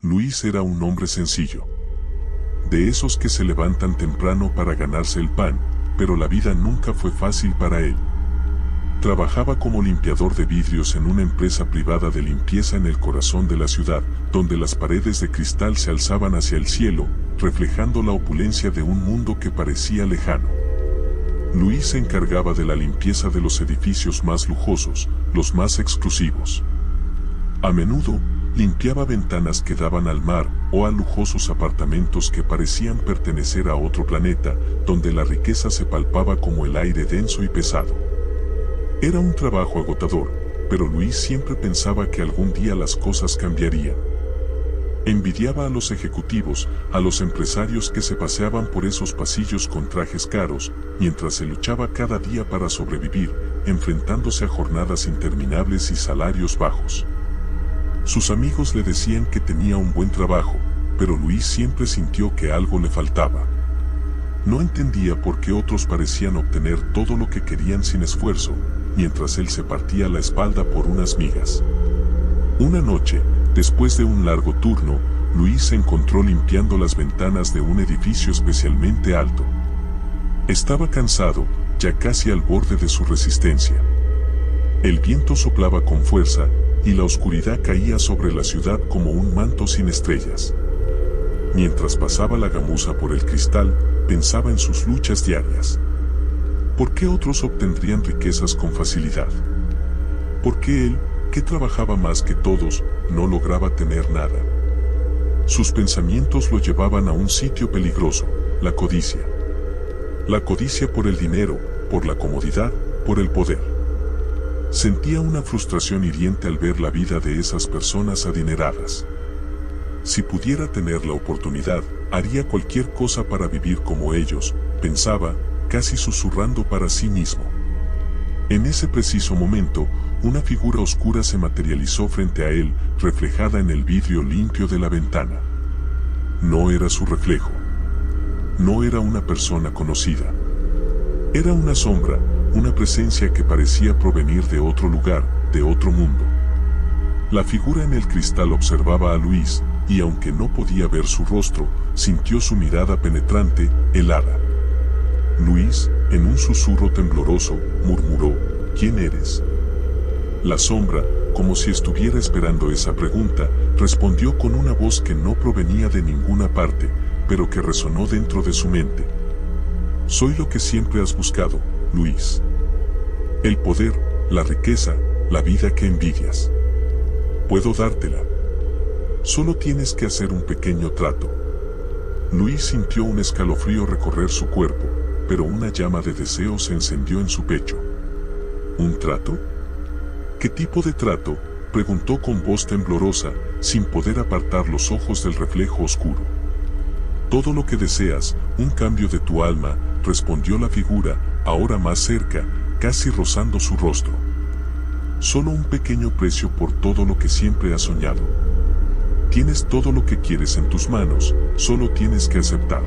Luis era un hombre sencillo. De esos que se levantan temprano para ganarse el pan, pero la vida nunca fue fácil para él. Trabajaba como limpiador de vidrios en una empresa privada de limpieza en el corazón de la ciudad, donde las paredes de cristal se alzaban hacia el cielo, reflejando la opulencia de un mundo que parecía lejano. Luis se encargaba de la limpieza de los edificios más lujosos, los más exclusivos. A menudo, limpiaba ventanas que daban al mar o a lujosos apartamentos que parecían pertenecer a otro planeta, donde la riqueza se palpaba como el aire denso y pesado. Era un trabajo agotador, pero Luis siempre pensaba que algún día las cosas cambiarían. Envidiaba a los ejecutivos, a los empresarios que se paseaban por esos pasillos con trajes caros, mientras se luchaba cada día para sobrevivir, enfrentándose a jornadas interminables y salarios bajos. Sus amigos le decían que tenía un buen trabajo, pero Luis siempre sintió que algo le faltaba. No entendía por qué otros parecían obtener todo lo que querían sin esfuerzo, mientras él se partía la espalda por unas migas. Una noche, después de un largo turno, Luis se encontró limpiando las ventanas de un edificio especialmente alto. Estaba cansado, ya casi al borde de su resistencia. El viento soplaba con fuerza, y la oscuridad caía sobre la ciudad como un manto sin estrellas. Mientras pasaba la gamuza por el cristal, pensaba en sus luchas diarias. ¿Por qué otros obtendrían riquezas con facilidad? ¿Por qué él, que trabajaba más que todos, no lograba tener nada? Sus pensamientos lo llevaban a un sitio peligroso, la codicia. La codicia por el dinero, por la comodidad, por el poder. Sentía una frustración hiriente al ver la vida de esas personas adineradas. Si pudiera tener la oportunidad, haría cualquier cosa para vivir como ellos, pensaba, casi susurrando para sí mismo. En ese preciso momento, una figura oscura se materializó frente a él, reflejada en el vidrio limpio de la ventana. No era su reflejo. No era una persona conocida. Era una sombra, una presencia que parecía provenir de otro lugar, de otro mundo. La figura en el cristal observaba a Luis, y aunque no podía ver su rostro, sintió su mirada penetrante, helada. Luis, en un susurro tembloroso, murmuró, ¿quién eres? La sombra, como si estuviera esperando esa pregunta, respondió con una voz que no provenía de ninguna parte, pero que resonó dentro de su mente. Soy lo que siempre has buscado, Luis. El poder, la riqueza, la vida que envidias. Puedo dártela. Solo tienes que hacer un pequeño trato. Luis sintió un escalofrío recorrer su cuerpo, pero una llama de deseo se encendió en su pecho. ¿Un trato? ¿Qué tipo de trato?, preguntó con voz temblorosa, sin poder apartar los ojos del reflejo oscuro. Todo lo que deseas, un cambio de tu alma, respondió la figura, ahora más cerca, casi rozando su rostro. Solo un pequeño precio por todo lo que siempre has soñado. Tienes todo lo que quieres en tus manos, solo tienes que aceptar.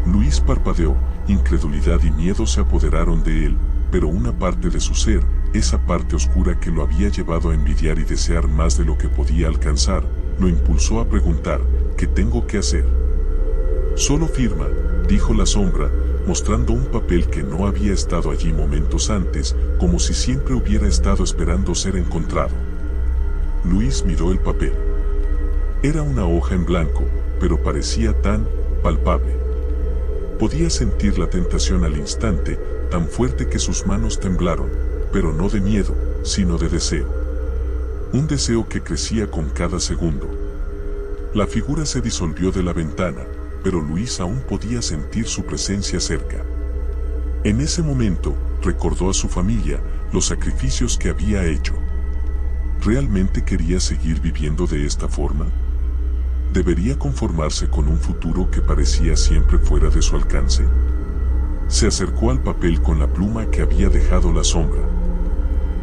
Luis parpadeó, incredulidad y miedo se apoderaron de él, pero una parte de su ser, esa parte oscura que lo había llevado a envidiar y desear más de lo que podía alcanzar, lo impulsó a preguntar, ¿qué tengo que hacer? Solo firma, dijo la sombra, mostrando un papel que no había estado allí momentos antes, como si siempre hubiera estado esperando ser encontrado. Luis miró el papel. Era una hoja en blanco, pero parecía tan palpable. Podía sentir la tentación al instante, tan fuerte que sus manos temblaron, pero no de miedo, sino de deseo. Un deseo que crecía con cada segundo. La figura se disolvió de la ventana, pero Luis aún podía sentir su presencia cerca. En ese momento, recordó a su familia, los sacrificios que había hecho. ¿Realmente quería seguir viviendo de esta forma? ¿Debería conformarse con un futuro que parecía siempre fuera de su alcance? Se acercó al papel con la pluma que había dejado la sombra.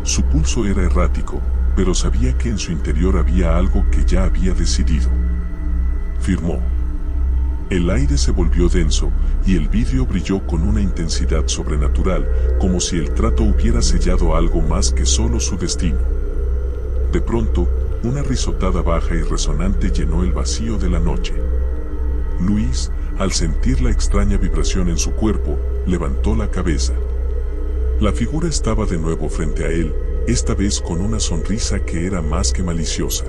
Su pulso era errático, pero sabía que en su interior había algo que ya había decidido. Firmó. El aire se volvió denso, y el vidrio brilló con una intensidad sobrenatural, como si el trato hubiera sellado algo más que solo su destino. De pronto, una risotada baja y resonante llenó el vacío de la noche. Luis, al sentir la extraña vibración en su cuerpo, levantó la cabeza. La figura estaba de nuevo frente a él, esta vez con una sonrisa que era más que maliciosa.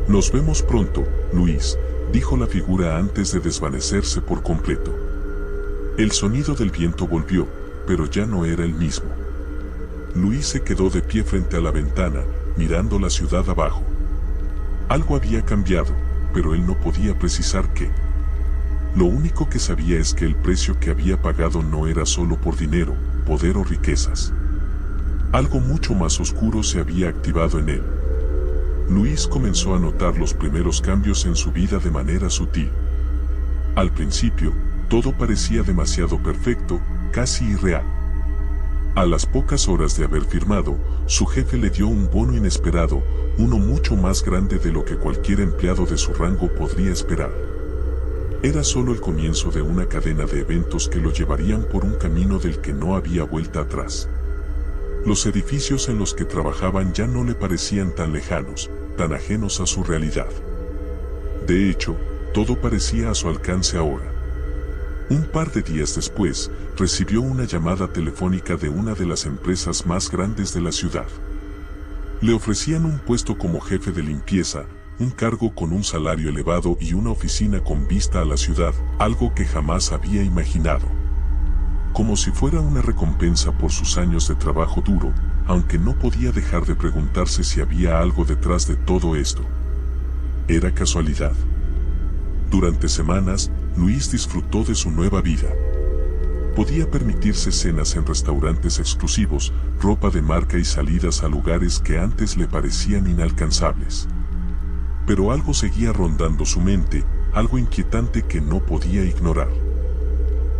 «Nos vemos pronto, Luis», dijo la figura antes de desvanecerse por completo. El sonido del viento volvió, pero ya no era el mismo. Luis se quedó de pie frente a la ventana, mirando la ciudad abajo. Algo había cambiado, pero él no podía precisar qué. Lo único que sabía es que el precio que había pagado no era solo por dinero, poder o riquezas. Algo mucho más oscuro se había activado en él. Luis comenzó a notar los primeros cambios en su vida de manera sutil. Al principio, todo parecía demasiado perfecto, casi irreal. A las pocas horas de haber firmado, su jefe le dio un bono inesperado, uno mucho más grande de lo que cualquier empleado de su rango podría esperar. Era solo el comienzo de una cadena de eventos que lo llevarían por un camino del que no había vuelta atrás. Los edificios en los que trabajaban ya no le parecían tan lejanos, tan ajenos a su realidad. De hecho, todo parecía a su alcance ahora. Un par de días después, recibió una llamada telefónica de una de las empresas más grandes de la ciudad. Le ofrecían un puesto como jefe de limpieza, un cargo con un salario elevado y una oficina con vista a la ciudad, algo que jamás había imaginado. Como si fuera una recompensa por sus años de trabajo duro, aunque no podía dejar de preguntarse si había algo detrás de todo esto. ¿Era casualidad? Durante semanas, Luis disfrutó de su nueva vida. Podía permitirse cenas en restaurantes exclusivos, ropa de marca y salidas a lugares que antes le parecían inalcanzables. Pero algo seguía rondando su mente, algo inquietante que no podía ignorar.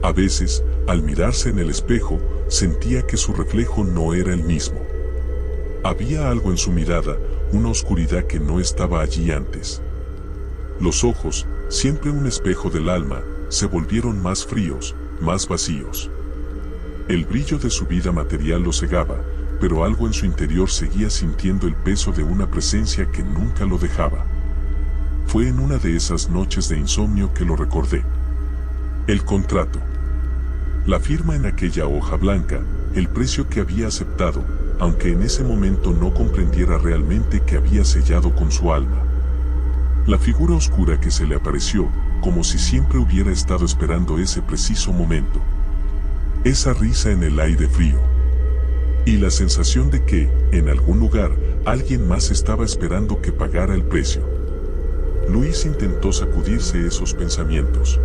A veces, al mirarse en el espejo, sentía que su reflejo no era el mismo. Había algo en su mirada, una oscuridad que no estaba allí antes. Los ojos, siempre un espejo del alma, se volvieron más fríos, más vacíos. El brillo de su vida material lo cegaba, pero algo en su interior seguía sintiendo el peso de una presencia que nunca lo dejaba. Fue en una de esas noches de insomnio que lo recordé. El contrato. La firma en aquella hoja blanca, el precio que había aceptado, aunque en ese momento no comprendiera realmente que había sellado con su alma. La figura oscura que se le apareció, como si siempre hubiera estado esperando ese preciso momento. Esa risa en el aire frío. Y la sensación de que, en algún lugar, alguien más estaba esperando que pagara el precio. Luis intentó sacudirse esos pensamientos.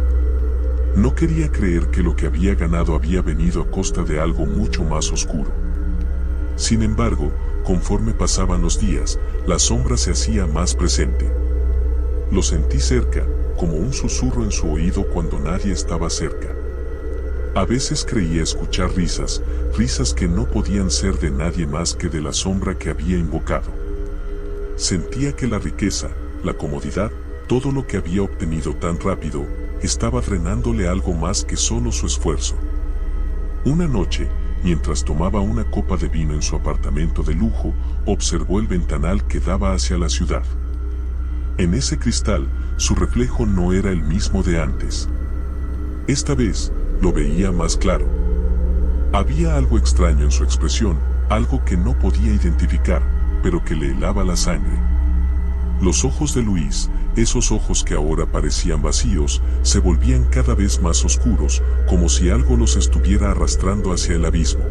No quería creer que lo que había ganado había venido a costa de algo mucho más oscuro. Sin embargo, conforme pasaban los días, la sombra se hacía más presente. Lo sentí cerca, como un susurro en su oído cuando nadie estaba cerca. A veces creía escuchar risas, risas que no podían ser de nadie más que de la sombra que había invocado. Sentía que la riqueza, la comodidad, todo lo que había obtenido tan rápido, estaba drenándole algo más que solo su esfuerzo. Una noche, mientras tomaba una copa de vino en su apartamento de lujo, observó el ventanal que daba hacia la ciudad. En ese cristal, su reflejo no era el mismo de antes. Esta vez, lo veía más claro. Había algo extraño en su expresión, algo que no podía identificar, pero que le helaba la sangre. Los ojos de Luis, esos ojos que ahora parecían vacíos, se volvían cada vez más oscuros, como si algo los estuviera arrastrando hacia el abismo.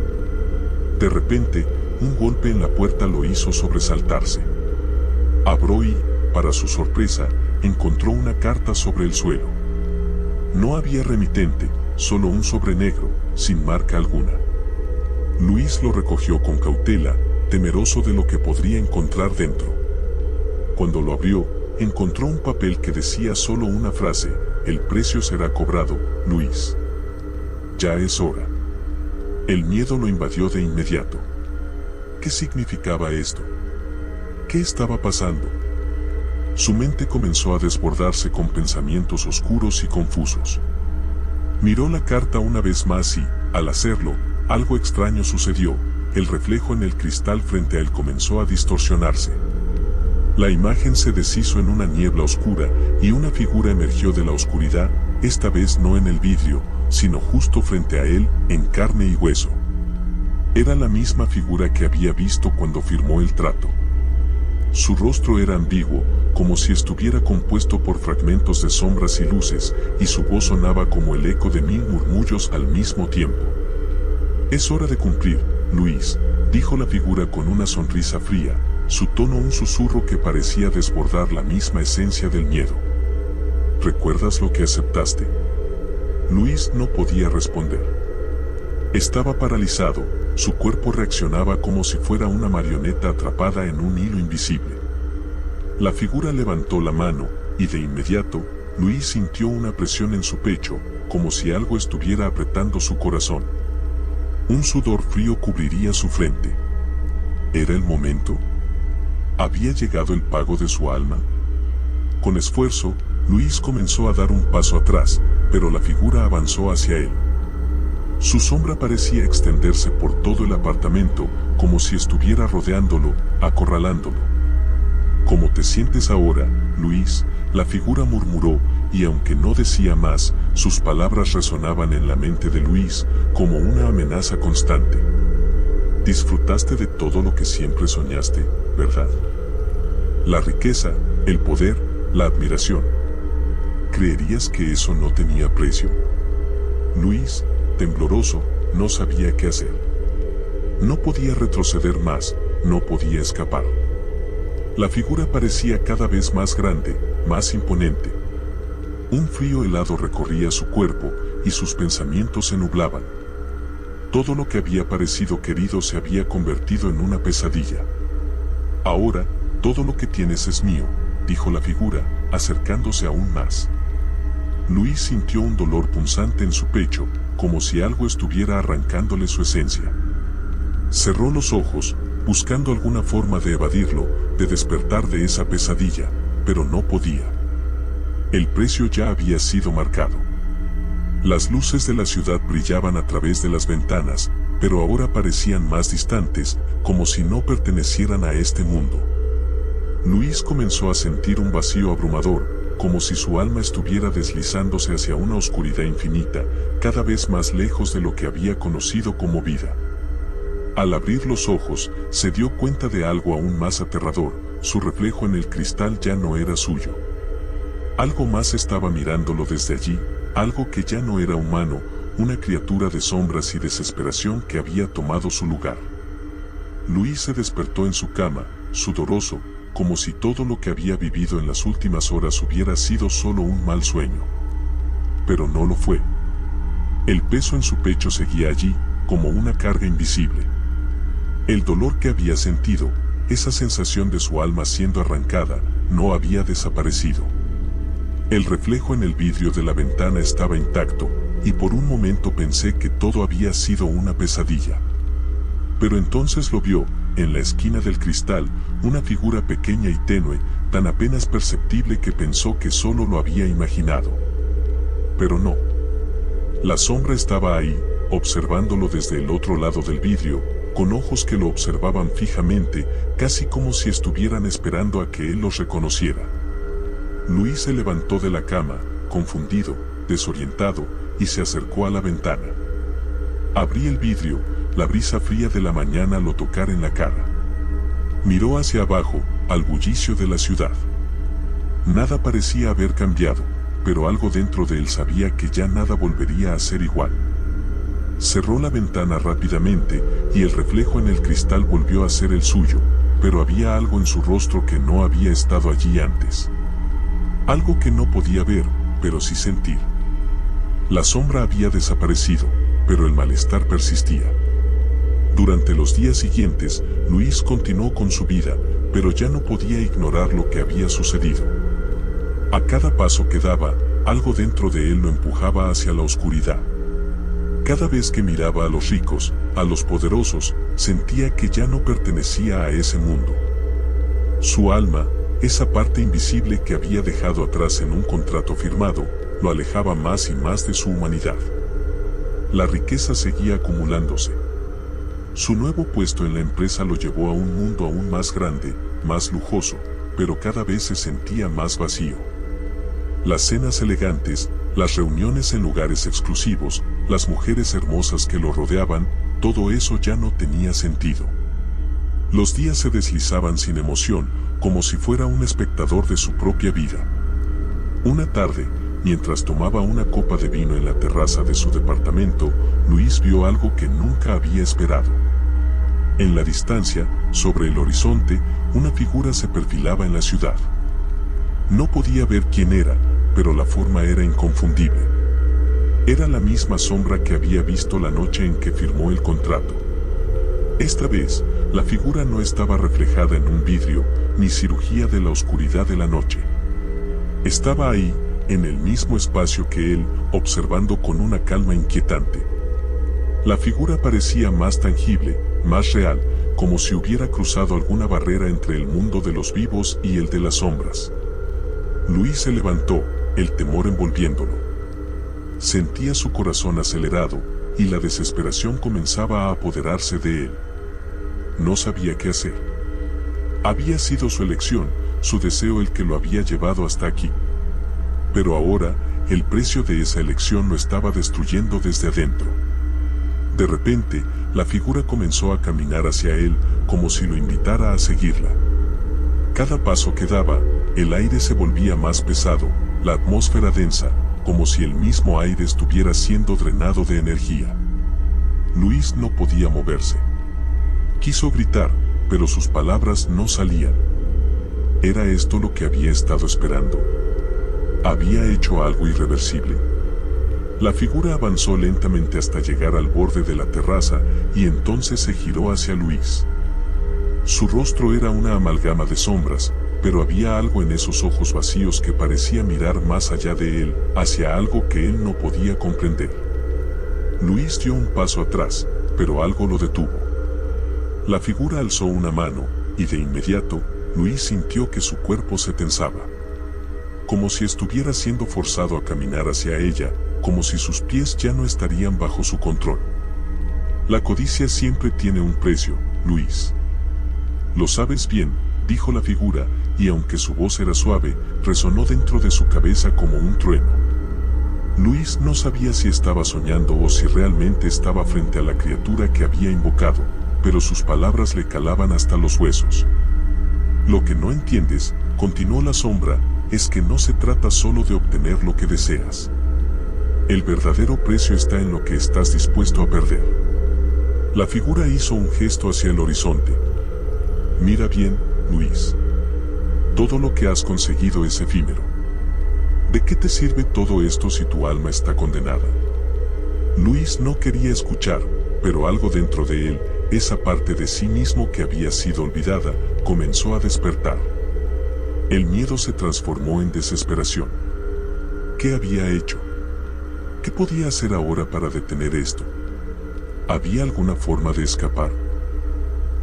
De repente, un golpe en la puerta lo hizo sobresaltarse. Abrió y, para su sorpresa, encontró una carta sobre el suelo. No había remitente, solo un sobre negro, sin marca alguna. Luis lo recogió con cautela, temeroso de lo que podría encontrar dentro. Cuando lo abrió, encontró un papel que decía solo una frase: el precio será cobrado, Luis. Ya es hora. El miedo lo invadió de inmediato. ¿Qué significaba esto? ¿Qué estaba pasando? Su mente comenzó a desbordarse con pensamientos oscuros y confusos. Miró la carta una vez más y, al hacerlo, algo extraño sucedió. El reflejo en el cristal frente a él comenzó a distorsionarse. La imagen se deshizo en una niebla oscura y una figura emergió de la oscuridad, esta vez no en el vidrio, sino justo frente a él, en carne y hueso. Era la misma figura que había visto cuando firmó el trato. Su rostro era ambiguo, como si estuviera compuesto por fragmentos de sombras y luces, y su voz sonaba como el eco de 1000 murmullos al mismo tiempo. «Es hora de cumplir, Luis», dijo la figura con una sonrisa fría, su tono un susurro que parecía desbordar la misma esencia del miedo. «¿Recuerdas lo que aceptaste?». Luis no podía responder. Estaba paralizado, su cuerpo reaccionaba como si fuera una marioneta atrapada en un hilo invisible. La figura levantó la mano, y de inmediato, Luis sintió una presión en su pecho, como si algo estuviera apretando su corazón. Un sudor frío cubriría su frente. ¿Era el momento? ¿Había llegado el pago de su alma? Con esfuerzo, Luis comenzó a dar un paso atrás, pero la figura avanzó hacia él. Su sombra parecía extenderse por todo el apartamento, como si estuviera rodeándolo, acorralándolo. «¿Cómo te sientes ahora, Luis?», la figura murmuró, y aunque no decía más, sus palabras resonaban en la mente de Luis como una amenaza constante. «Disfrutaste de todo lo que siempre soñaste, ¿verdad? La riqueza, el poder, la admiración. ¿Creerías que eso no tenía precio?». Luis, tembloroso, no sabía qué hacer. No podía retroceder más, no podía escapar. La figura parecía cada vez más grande, más imponente. Un frío helado recorría su cuerpo, y sus pensamientos se nublaban. Todo lo que había parecido querido se había convertido en una pesadilla. «Ahora, todo lo que tienes es mío», dijo la figura, acercándose aún más. Luis sintió un dolor punzante en su pecho, como si algo estuviera arrancándole su esencia. Cerró los ojos, buscando alguna forma de evadirlo, de despertar de esa pesadilla, pero no podía. El precio ya había sido marcado. Las luces de la ciudad brillaban a través de las ventanas, pero ahora parecían más distantes, como si no pertenecieran a este mundo. Luis comenzó a sentir un vacío abrumador, como si su alma estuviera deslizándose hacia una oscuridad infinita, cada vez más lejos de lo que había conocido como vida. Al abrir los ojos, se dio cuenta de algo aún más aterrador: su reflejo en el cristal ya no era suyo. Algo más estaba mirándolo desde allí, algo que ya no era humano, una criatura de sombras y desesperación que había tomado su lugar. Luis se despertó en su cama, sudoroso, como si todo lo que había vivido en las últimas horas hubiera sido solo un mal sueño. Pero no lo fue. El peso en su pecho seguía allí, como una carga invisible. El dolor que había sentido, esa sensación de su alma siendo arrancada, no había desaparecido. El reflejo en el vidrio de la ventana estaba intacto, y por un momento pensé que todo había sido una pesadilla. Pero entonces lo vio, en la esquina del cristal, una figura pequeña y tenue, tan apenas perceptible que pensó que solo lo había imaginado. Pero no. La sombra estaba ahí, observándolo desde el otro lado del vidrio, con ojos que lo observaban fijamente, casi como si estuvieran esperando a que él los reconociera. Luis se levantó de la cama, confundido, desorientado, y se acercó a la ventana. Abrí el vidrio, la brisa fría de la mañana lo tocara en la cara. Miró hacia abajo, al bullicio de la ciudad. Nada parecía haber cambiado, pero algo dentro de él sabía que ya nada volvería a ser igual. Cerró la ventana rápidamente, y el reflejo en el cristal volvió a ser el suyo, pero había algo en su rostro que no había estado allí antes. Algo que no podía ver, pero sí sentir. La sombra había desaparecido, pero el malestar persistía. Durante los días siguientes, Luis continuó con su vida, pero ya no podía ignorar lo que había sucedido. A cada paso que daba, algo dentro de él lo empujaba hacia la oscuridad. Cada vez que miraba a los ricos, a los poderosos, sentía que ya no pertenecía a ese mundo. Su alma, esa parte invisible que había dejado atrás en un contrato firmado, lo alejaba más y más de su humanidad. La riqueza seguía acumulándose. Su nuevo puesto en la empresa lo llevó a un mundo aún más grande, más lujoso, pero cada vez se sentía más vacío. Las cenas elegantes, las reuniones en lugares exclusivos, las mujeres hermosas que lo rodeaban, todo eso ya no tenía sentido. Los días se deslizaban sin emoción, como si fuera un espectador de su propia vida. Una tarde, mientras tomaba una copa de vino en la terraza de su departamento, Luis vio algo que nunca había esperado. En la distancia, sobre el horizonte, una figura se perfilaba en la ciudad. No podía ver quién era, pero la forma era inconfundible. Era la misma sombra que había visto la noche en que firmó el contrato. Esta vez, la figura no estaba reflejada en un vidrio, ni cirugía de la oscuridad de la noche. Estaba ahí, en el mismo espacio que él, observando con una calma inquietante. La figura parecía más tangible, más real, como si hubiera cruzado alguna barrera entre el mundo de los vivos y el de las sombras. Luis se levantó, el temor envolviéndolo. Sentía su corazón acelerado, y la desesperación comenzaba a apoderarse de él. No sabía qué hacer. Había sido su elección, su deseo el que lo había llevado hasta aquí. Pero ahora, el precio de esa elección lo estaba destruyendo desde adentro. De repente, la figura comenzó a caminar hacia él, como si lo invitara a seguirla. Cada paso que daba, el aire se volvía más pesado, la atmósfera densa, como si el mismo aire estuviera siendo drenado de energía. Luis no podía moverse. Quiso gritar, pero sus palabras no salían. ¿Era esto lo que había estado esperando? ¿Había hecho algo irreversible? La figura avanzó lentamente hasta llegar al borde de la terraza y entonces se giró hacia Luis. Su rostro era una amalgama de sombras, pero había algo en esos ojos vacíos que parecía mirar más allá de él, hacia algo que él no podía comprender. Luis dio un paso atrás, pero algo lo detuvo. La figura alzó una mano, y de inmediato, Luis sintió que su cuerpo se tensaba. Como si estuviera siendo forzado a caminar hacia ella, como si sus pies ya no estarían bajo su control. La codicia siempre tiene un precio, Luis. Lo sabes bien, dijo la figura, y aunque su voz era suave, resonó dentro de su cabeza como un trueno. Luis no sabía si estaba soñando o si realmente estaba frente a la criatura que había invocado, pero sus palabras le calaban hasta los huesos. Lo que no entiendes, continuó la sombra, es que no se trata solo de obtener lo que deseas. El verdadero precio está en lo que estás dispuesto a perder. La figura hizo un gesto hacia el horizonte. Mira bien, Luis. Todo lo que has conseguido es efímero. ¿De qué te sirve todo esto si tu alma está condenada? Luis no quería escuchar, pero algo dentro de él, esa parte de sí mismo que había sido olvidada, comenzó a despertar. El miedo se transformó en desesperación. ¿Qué había hecho? ¿Qué podía hacer ahora para detener esto? ¿Había alguna forma de escapar?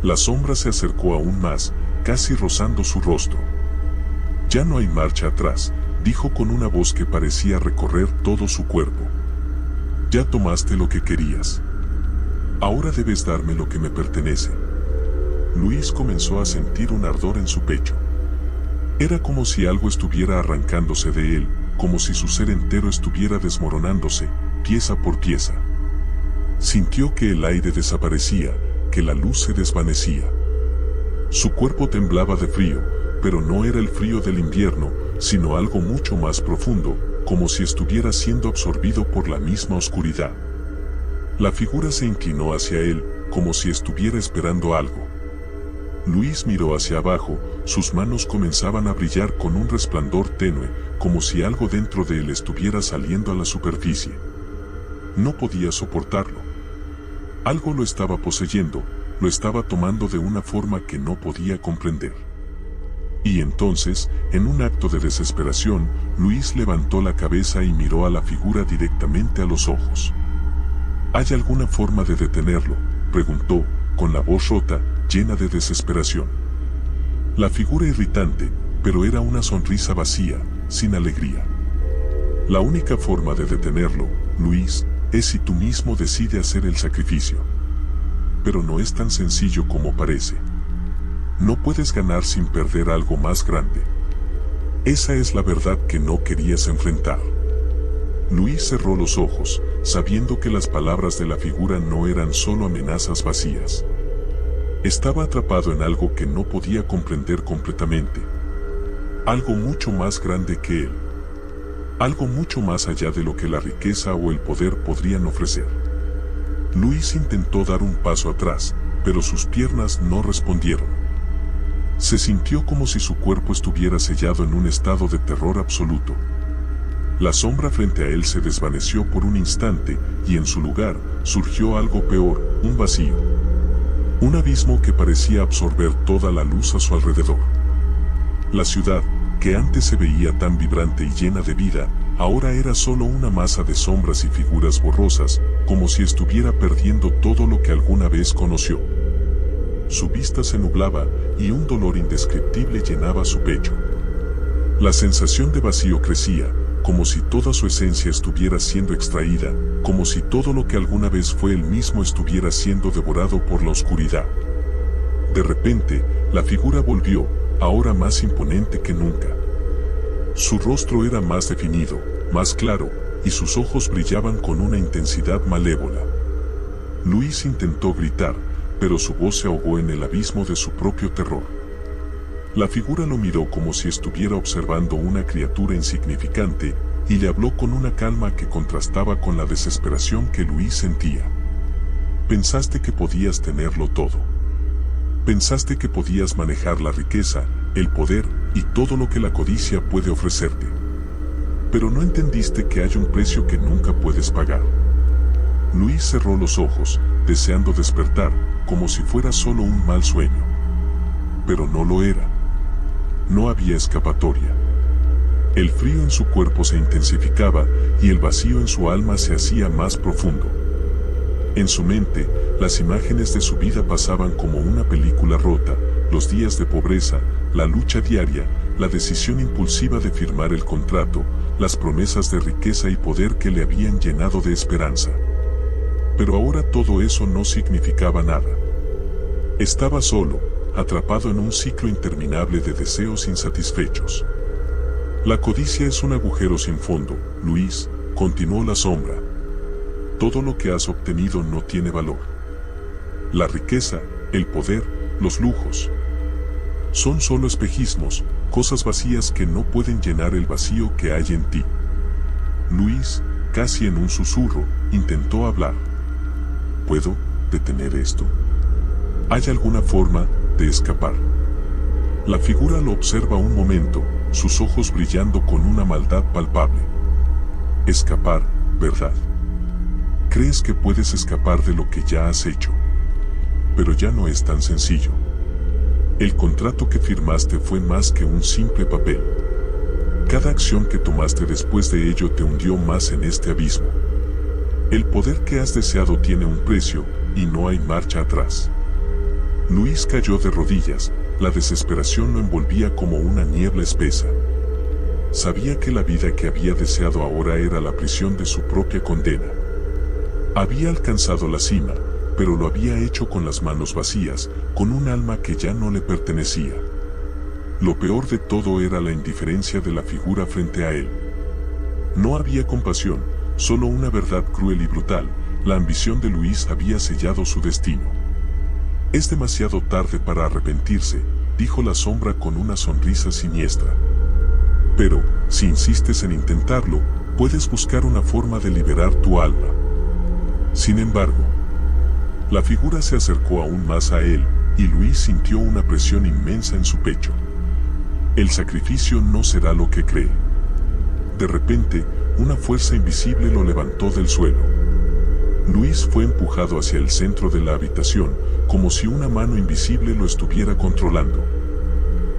La sombra se acercó aún más, casi rozando su rostro. Ya no hay marcha atrás, dijo con una voz que parecía recorrer todo su cuerpo. Ya tomaste lo que querías. Ahora debes darme lo que me pertenece. Luis comenzó a sentir un ardor en su pecho. Era como si algo estuviera arrancándose de él, como si su ser entero estuviera desmoronándose, pieza por pieza. Sintió que el aire desaparecía, que la luz se desvanecía. Su cuerpo temblaba de frío, pero no era el frío del invierno, sino algo mucho más profundo, como si estuviera siendo absorbido por la misma oscuridad. La figura se inclinó hacia él, como si estuviera esperando algo. Luis miró hacia abajo, sus manos comenzaban a brillar con un resplandor tenue, como si algo dentro de él estuviera saliendo a la superficie. No podía soportarlo. Algo lo estaba poseyendo, lo estaba tomando de una forma que no podía comprender. Y entonces, en un acto de desesperación, Luis levantó la cabeza y miró a la figura directamente a los ojos. ¿Hay alguna forma de detenerlo?, preguntó, con la voz rota, llena de desesperación. La figura irritante, pero era una sonrisa vacía, sin alegría. La única forma de detenerlo, Luis, es si tú mismo decides hacer el sacrificio. Pero no es tan sencillo como parece. No puedes ganar sin perder algo más grande. Esa es la verdad que no querías enfrentar. Luis cerró los ojos, sabiendo que las palabras de la figura no eran solo amenazas vacías. Estaba atrapado en algo que no podía comprender completamente. Algo mucho más grande que él. Algo mucho más allá de lo que la riqueza o el poder podrían ofrecer. Luis intentó dar un paso atrás, pero sus piernas no respondieron. Se sintió como si su cuerpo estuviera sellado en un estado de terror absoluto. La sombra frente a él se desvaneció por un instante y en su lugar surgió algo peor, un vacío. Un abismo que parecía absorber toda la luz a su alrededor. La ciudad, que antes se veía tan vibrante y llena de vida, ahora era solo una masa de sombras y figuras borrosas, como si estuviera perdiendo todo lo que alguna vez conoció. Su vista se nublaba y un dolor indescriptible llenaba su pecho. La sensación de vacío crecía, como si toda su esencia estuviera siendo extraída, como si todo lo que alguna vez fue él mismo estuviera siendo devorado por la oscuridad. De repente, la figura volvió, ahora más imponente que nunca. Su rostro era más definido, más claro, y sus ojos brillaban con una intensidad malévola. Luis intentó gritar, pero su voz se ahogó en el abismo de su propio terror. La figura lo miró como si estuviera observando una criatura insignificante, y le habló con una calma que contrastaba con la desesperación que Luis sentía. Pensaste que podías tenerlo todo. Pensaste que podías manejar la riqueza, el poder y todo lo que la codicia puede ofrecerte. Pero no entendiste que hay un precio que nunca puedes pagar. Luis cerró los ojos, deseando despertar, como si fuera solo un mal sueño. Pero no lo era. No había escapatoria. El frío en su cuerpo se intensificaba y el vacío en su alma se hacía más profundo. En su mente, las imágenes de su vida pasaban como una película rota, los días de pobreza, la lucha diaria, la decisión impulsiva de firmar el contrato, las promesas de riqueza y poder que le habían llenado de esperanza. Pero ahora todo eso no significaba nada. Estaba solo, atrapado en un ciclo interminable de deseos insatisfechos. La codicia es un agujero sin fondo, Luis, continuó la sombra. Todo lo que has obtenido no tiene valor. La riqueza, el poder, los lujos. Son solo espejismos, cosas vacías que no pueden llenar el vacío que hay en ti. Luis, casi en un susurro, intentó hablar. ¿Puedo detener esto? ¿Hay alguna forma de escapar? La figura lo observa un momento, sus ojos brillando con una maldad palpable. Escapar, ¿verdad? Crees que puedes escapar de lo que ya has hecho. Pero ya no es tan sencillo. El contrato que firmaste fue más que un simple papel. Cada acción que tomaste después de ello te hundió más en este abismo. El poder que has deseado tiene un precio, y no hay marcha atrás. Luis cayó de rodillas, la desesperación lo envolvía como una niebla espesa. Sabía que la vida que había deseado ahora era la prisión de su propia condena. Había alcanzado la cima, pero lo había hecho con las manos vacías, con un alma que ya no le pertenecía. Lo peor de todo era la indiferencia de la figura frente a él. No había compasión, solo una verdad cruel y brutal. La ambición de Luis había sellado su destino. Es demasiado tarde para arrepentirse, dijo la sombra con una sonrisa siniestra. Pero, si insistes en intentarlo, puedes buscar una forma de liberar tu alma. Sin embargo, la figura se acercó aún más a él, y Luis sintió una presión inmensa en su pecho. El sacrificio no será lo que cree. De repente, una fuerza invisible lo levantó del suelo. Luis fue empujado hacia el centro de la habitación, como si una mano invisible lo estuviera controlando.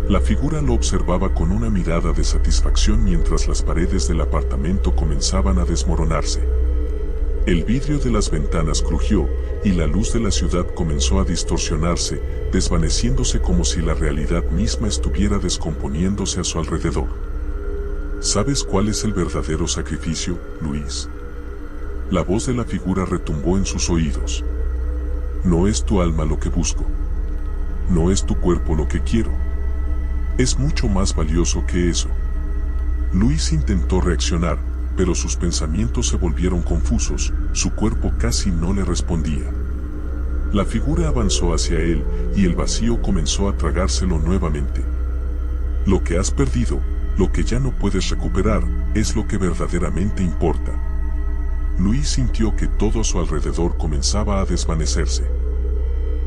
La figura lo observaba con una mirada de satisfacción mientras las paredes del apartamento comenzaban a desmoronarse. El vidrio de las ventanas crujió, y la luz de la ciudad comenzó a distorsionarse, desvaneciéndose como si la realidad misma estuviera descomponiéndose a su alrededor. ¿Sabes cuál es el verdadero sacrificio, Luis? La voz de la figura retumbó en sus oídos. No es tu alma lo que busco. no es tu cuerpo lo que quiero. Es mucho más valioso que eso. Luis intentó reaccionar, pero sus pensamientos se volvieron confusos, su cuerpo casi no le respondía. La figura avanzó hacia él y el vacío comenzó a tragárselo nuevamente. Lo que has perdido, lo que ya no puedes recuperar, es lo que verdaderamente importa. Luis sintió que todo a su alrededor comenzaba a desvanecerse.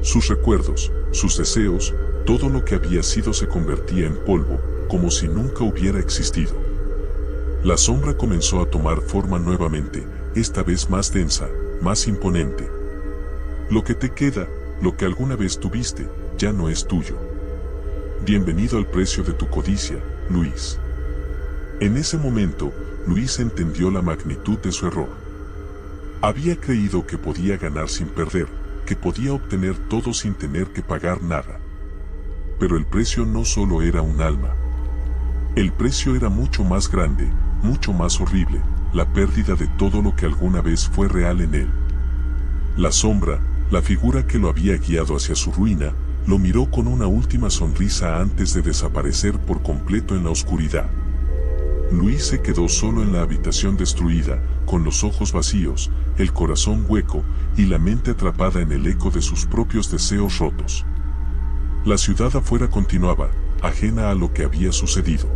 Sus recuerdos, sus deseos, todo lo que había sido se convertía en polvo, como si nunca hubiera existido. La sombra comenzó a tomar forma nuevamente, esta vez más densa, más imponente. Lo que te queda, lo que alguna vez tuviste, ya no es tuyo. Bienvenido al precio de tu codicia, Luis. En ese momento, Luis entendió la magnitud de su error. Había creído que podía ganar sin perder, que podía obtener todo sin tener que pagar nada. Pero el precio no solo era un alma. El precio era mucho más grande, mucho más horrible, la pérdida de todo lo que alguna vez fue real en él. La sombra, la figura que lo había guiado hacia su ruina, lo miró con una última sonrisa antes de desaparecer por completo en la oscuridad. Luis se quedó solo en la habitación destruida, con los ojos vacíos, el corazón hueco y la mente atrapada en el eco de sus propios deseos rotos. La ciudad afuera continuaba, ajena a lo que había sucedido.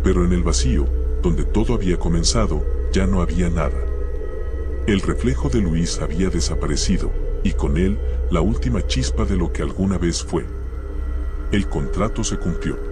Pero en el vacío, donde todo había comenzado, ya no había nada. El reflejo de Luis había desaparecido, y con él, la última chispa de lo que alguna vez fue. El contrato se cumplió.